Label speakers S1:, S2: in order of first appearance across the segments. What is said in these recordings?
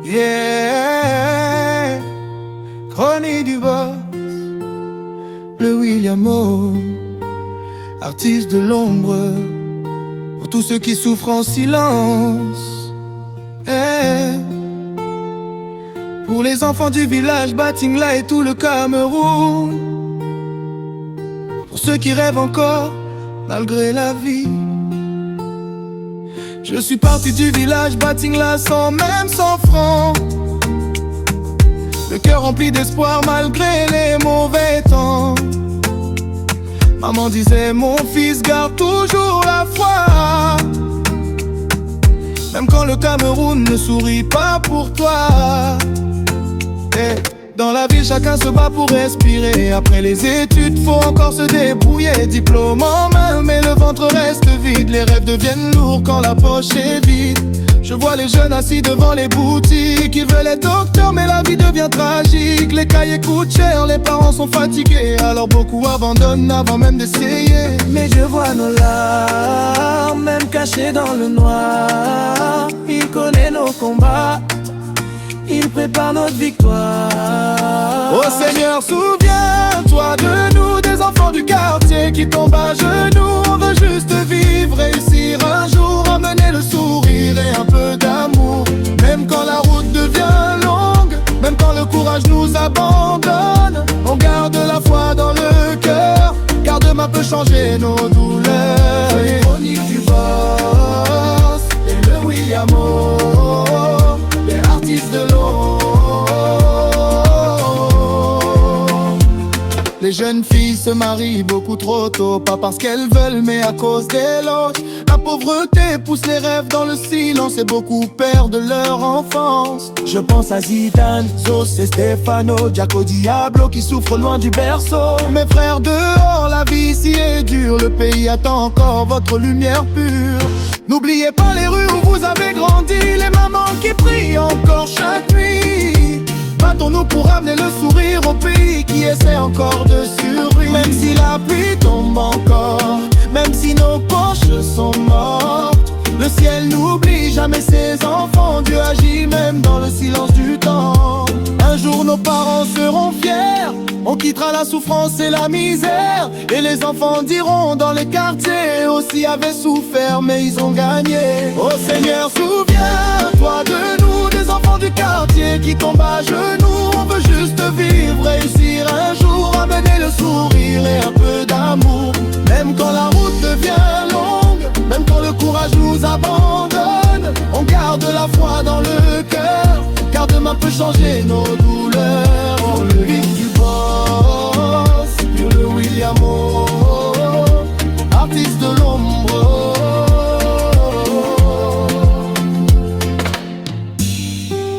S1: Yeah, chronique du boss, le Williamo, artiste de l'ombre, pour tous ceux qui souffrent en silence. Yeah. Pour les enfants du village Batingla et tout le Cameroun, pour ceux qui rêvent encore malgré la vie. Je suis parti du village Batingla sans même 100 francs, le cœur rempli d'espoir malgré les mauvais temps. Maman disait mon fils garde toujours la foi, même quand le Cameroun ne sourit pas pour toi. Dans la ville chacun se bat pour respirer. Après les études faut encore se débrouiller. Diplôme en main mais le ventre reste vide. Les rêves deviennent lourds quand la poche est vide. Je vois les jeunes assis devant les boutiques. Ils veulent être docteurs mais la vie devient tragique. Les cahiers coûtent cher, les parents sont fatigués. Alors beaucoup abandonnent avant même d'essayer.
S2: Mais je vois nos larmes, même cachées dans le noir. Il connaît nos combats, il prépare notre victoire.
S1: Oh Seigneur, souviens-toi de nous, des enfants du quartier qui tombent à genoux. On veut juste vivre, réussir un jour, amener le sourire et un peu d'amour. Même quand la route devient longue, même quand le courage nous abandonne, on garde la foi dans le cœur, car demain peut changer nos douleurs.
S2: C'est chronique du boss et le Williamo, les artistes de l'ombre.
S1: Les jeunes filles se marient beaucoup trop tôt, pas parce qu'elles veulent mais à cause des loges. La pauvreté pousse les rêves dans le silence et beaucoup perdent leur enfance.
S2: Je pense à Zidane, Zos et Stefano, Jaco Diablo qui souffrent loin du berceau.
S1: Mes frères dehors, la vie ici est dure, le pays attend encore votre lumière pure. N'oubliez pas les rues où vous avez grandi, les mamans qui prient encore chaque nuit. Battons-nous pour amener le sourire au pays qui essaie encore de survivre.
S2: Même si la pluie tombe encore, même si nos poches sont mortes,
S1: le ciel n'oublie jamais ses enfants. Dieu agit même dans le silence du temps. Un jour nos parents seront fiers, on quittera la souffrance et la misère. Et les enfants diront dans les quartiers, aussi avaient souffert mais ils ont gagné. Oh Seigneur, souviens-toi de nous, des enfants du quartier qui tombent à genoux. On veut juste vivre, réussir un jour, amener le sourire et un peu d'amour. Même quand la route devient longue, même quand le courage nous abandonne, on garde la foi dans le cœur, car demain peut changer nos douleurs.
S2: Oh, le beat du boss,
S1: le Williamo, artiste de l'ombre.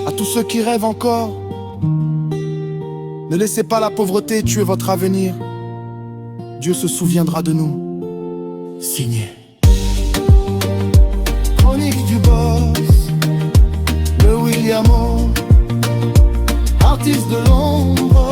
S1: À tous ceux qui rêvent encore, ne laissez pas la pauvreté tuer votre avenir. Dieu se souviendra de nous. Signé chronique du boss, le Williamo, artiste de l'ombre.